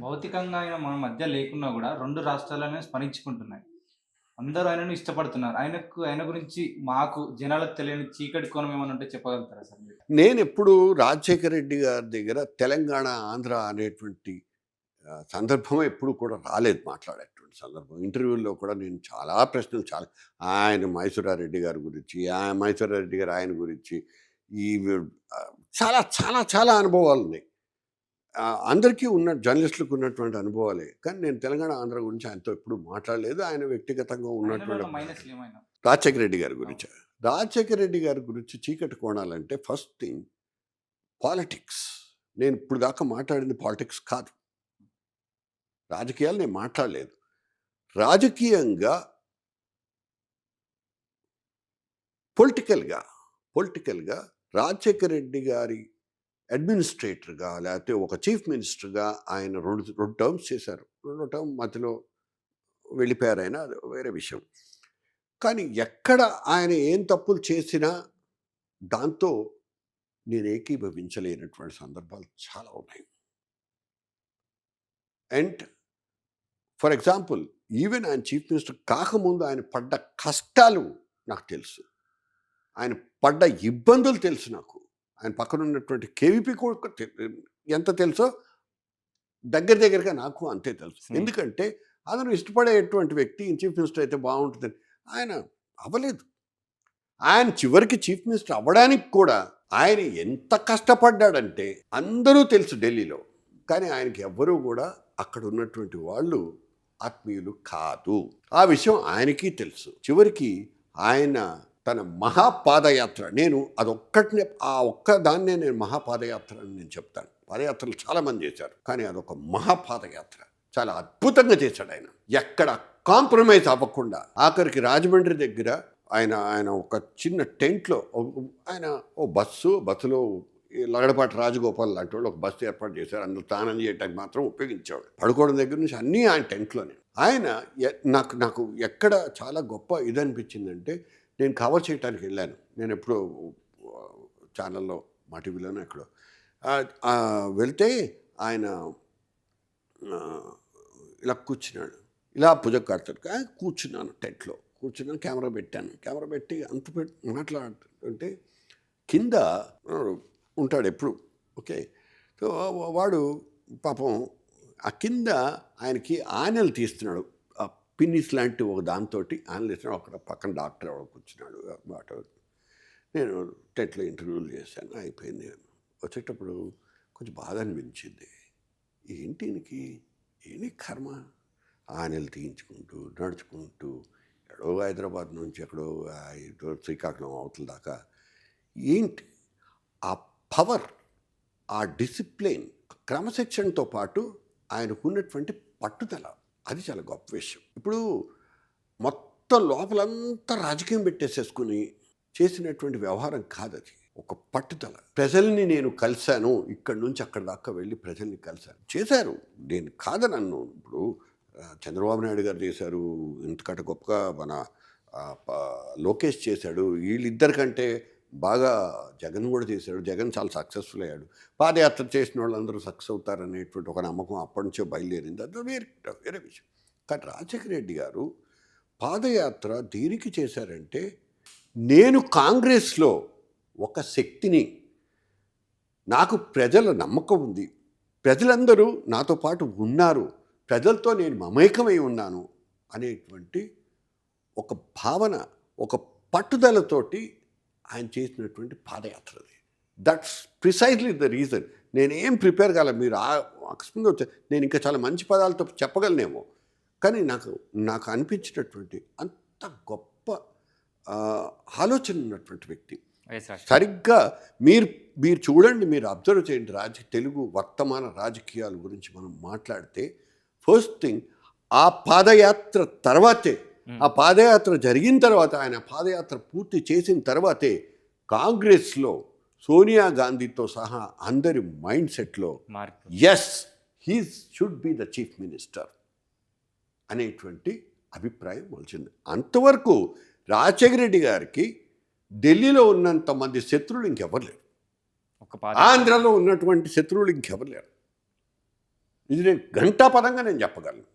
భౌతికంగా ఆయన మన మధ్య లేకున్నా గూడా 2 రాష్ట్రాలనే స్మరించుకుంటున్నాయి. అందరూ ఆయనను ఇష్టపడుతున్నారు. ఆయన గురించి మాకు జనాలకు తెలియని చీకటి కోణం ఏమన్నా ఉంటే చెప్పగలుగుతారా సార్ మీరు? నేనెప్పుడు రాజశేఖర రెడ్డి గారి దగ్గర తెలంగాణ, ఆంధ్ర అనేటువంటి సందర్భం ఎప్పుడు కూడా రాలేదు మాట్లాడేటువంటి సందర్భం. ఇంటర్వ్యూల్లో కూడా నేను చాలా ప్రశ్నలు ఆయన మైసూరారెడ్డి గారి గురించి, మైసూరారెడ్డి గారు ఆయన గురించి ఈ చాలా చాలా చాలా అనుభవాలున్నాయి. అందరికీ ఉన్న జర్నలిస్టులకు ఉన్నటువంటి అనుభవాలే. కానీ నేను తెలంగాణ, ఆంధ్ర గురించి ఆయనతో ఎప్పుడు మాట్లాడలేదు. ఆయన వ్యక్తిగతంగా ఆయనలో ఉన్న ఉన్నటువంటి మైనస్‌లేమైనా? రాజశేఖర రెడ్డి గారి అవును. గురించా? రాజశేఖర రెడ్డి గారి గురించి చీకటి కోణాలంటే ఫస్ట్ థింగ్ పాలిటిక్స్. నేను ఇప్పుడు దాకా మాట్లాడింది పాలిటిక్స్ కాదు. రాజకీయాలు నేను మాట్లాడలేదు. రాజకీయంగా పొలిటికల్‌గా, పొలిటికల్‌గా రాజశేఖర రెడ్డి గారి అడ్మినిస్ట్రేటర్‌గా లేకపోతే ఒక చీఫ్ మినిస్టర్‌గా ఆయన 2 టర్మ్స్ చేశారు. రెండో టర్మ్ మధ్యలో వెళ్ళిపోయారాయన. అది వేరే విషయం. కానీ ఎక్కడ ఆయన ఏం తప్పులు చేసినా దాంతో నేను ఏకీభవించలేనటువంటి సందర్భాలు చాలా ఉన్నాయి. అండ్ ఫర్ ఎగ్జాంపుల్ ఈవెన్ ఆయన చీఫ్ మినిస్టర్ కాకముందు ఆయన పడ్డ కష్టాలు నాకు తెలుసు. ఆయన పడ్డ ఇబ్బందులు తెలుసు నాకు. ఆయన పక్కన ఉన్నటువంటి కేవీపీ కూడా ఎంత తెలుసో దగ్గరగా నాకు అంతే తెలుసు. ఎందుకంటే అందరూ ఇష్టపడేటువంటి వ్యక్తి చీఫ్ మినిస్టర్ అయితే బాగుంటుందని. ఆయన అవ్వలేదు. ఆయన చివరికి చీఫ్ మినిస్టర్ అవ్వడానికి కూడా ఆయన ఎంత కష్టపడ్డాడంటే అందరూ తెలుసు ఢిల్లీలో. కానీ ఆయనకి ఎవ్వరూ కూడా అక్కడ ఉన్నటువంటి వాళ్ళు ఆత్మీయులు కాదు. ఆ విషయం ఆయనకి తెలుసు. చివరికి ఆయన తన మహాపాదయాత్ర, నేను అదొక్కటినే ఆ ఒక్కదాన్నే నేను మహాపాదయాత్ర అని నేను చెప్తాను. పాదయాత్రలు చాలామంది చేశారు, కానీ అదొక మహాపాదయాత్ర. చాలా అద్భుతంగా చేశాడు ఆయన. ఎక్కడ కాంప్రమైజ్ అవ్వకుండా ఆఖరికి రాజమండ్రి దగ్గర ఆయన ఒక చిన్న టెంట్లో ఆయన బస్సులో లగడపాటి రాజగోపాల్ లాంటి వాళ్ళు ఒక బస్సు ఏర్పాటు చేశారు. అందులో స్నానం చేయడానికి మాత్రం ఉపయోగించేవాడు. పడుకోవడం దగ్గర నుంచి అన్నీ ఆయన టెంట్లోనే. ఆయన నాకు ఎక్కడ చాలా గొప్ప ఇది అనిపించిందంటే, నేను కవర్ చేయడానికి వెళ్ళాను. నేను ఎప్పుడో ఛానల్లో మా టీవీలోనే ఎక్కడో వెళ్తే ఆయన ఇలా కూర్చున్నాడు. ఇలా భుజం కడతాడు. కూర్చున్నాను టెంట్లో. కూర్చున్నాను, కెమెరా పెట్టాను. కెమెరా పెట్టి అంత మాట్లాడుతుంటే కింద ఉంటాడు ఎప్పుడు. ఓకే. సో వాడు పాపం ఆ కింద ఆయనకి ఆనెలు తీస్తున్నాడు. ఆ పిన్నిస్ లాంటి ఒక దాంతో ఆనెలు తీస్తున్నాడు. అక్కడ పక్కన డాక్టర్ ఎవడో కూర్చున్నాడు. నేను టెంట్లో ఇంటర్వ్యూలు చేశాను. అయిపోయింది. వచ్చేటప్పుడు కొంచెం బాధ అనిపించింది. ఏంటి ఏమి కర్మ, ఆనెలు తీయించుకుంటూ నడుచుకుంటూ ఎక్కడో హైదరాబాద్ నుంచి ఎక్కడో శ్రీకాకుళం అవతల దాకా. ఏంటి ఆ పవర్, ఆ డిసిప్లిన్, క్రమశిక్షణతో పాటు ఆయనకున్నటువంటి పట్టుదల, అది చాలా గొప్ప విషయం. ఇప్పుడు మొత్తం లోపలంతా రాజకీయం పెట్టేసేసుకుని చేసినటువంటి వ్యవహారం కాదు అది. ఒక పట్టుదల. ప్రజల్ని నేను కలిశాను, ఇక్కడి నుంచి అక్కడ దాకా వెళ్ళి ప్రజల్ని కలిశాను. చేశారు, నేను కాదనన్ను. ఇప్పుడు చంద్రబాబు నాయుడు గారు చేశారు, ఇంతకంటే గొప్పగా మన లోకేష్ చేశాడు. వీళ్ళిద్దరికంటే బాగా జగన్ కూడా చేశాడు. జగన్ చాలా సక్సెస్ఫుల్ అయ్యాడు. పాదయాత్ర చేసిన వాళ్ళందరూ సక్సెస్ అవుతారనేటువంటి ఒక నమ్మకం అప్పటి నుంచే బయలుదేరింది. అది వేరే విషయం. కానీ రాజశేఖర రెడ్డి గారు పాదయాత్ర దేనికి చేశారంటే, నేను కాంగ్రెస్లో ఒక శక్తిని, నాకు ప్రజల నమ్మకం ఉంది, ప్రజలందరూ నాతో పాటు ఉన్నారు, ప్రజలతో నేను మమేకమై ఉన్నాను అనేటువంటి ఒక భావన, ఒక పట్టుదలతోటి ఆయన చేసినటువంటి పాదయాత్రది. That's precisely the reason. నేనేం ప్రిపేర్ కాలే. మీరు అకస్మాత్తుగా వచ్చారు. నేను ఇంకా చాలా మంచి పదాలతో చెప్పగలనేమో, కానీ నాకు అనిపించినటువంటి అంత గొప్ప ఆలోచన ఉన్నటువంటి వ్యక్తి. సరిగ్గా మీరు చూడండి, మీరు అబ్జర్వ్ చేయండి. తెలుగు వర్తమాన రాజకీయాల గురించి మనం మాట్లాడితే ఫస్ట్ థింగ్ ఆ పాదయాత్ర తర్వాతే, ఆ పాదయాత్ర జరిగిన తర్వాత, ఆయన పాదయాత్ర పూర్తి చేసిన తర్వాతే కాంగ్రెస్లో సోనియా గాంధీతో సహా అందరి మైండ్ సెట్లో as he should be the chief minister అనేటువంటి అభిప్రాయం వచ్చింది. అంతవరకు రాజశేఖర రెడ్డి గారికి ఢిల్లీలో ఉన్నంత మంది శత్రువులు ఇంకెవరు లేరు. ఆంధ్రలో ఉన్నటువంటి శత్రువులు ఇంకెవరు లేరు. ఇది నేను ఘంటాపదంగా నేను చెప్పగలను.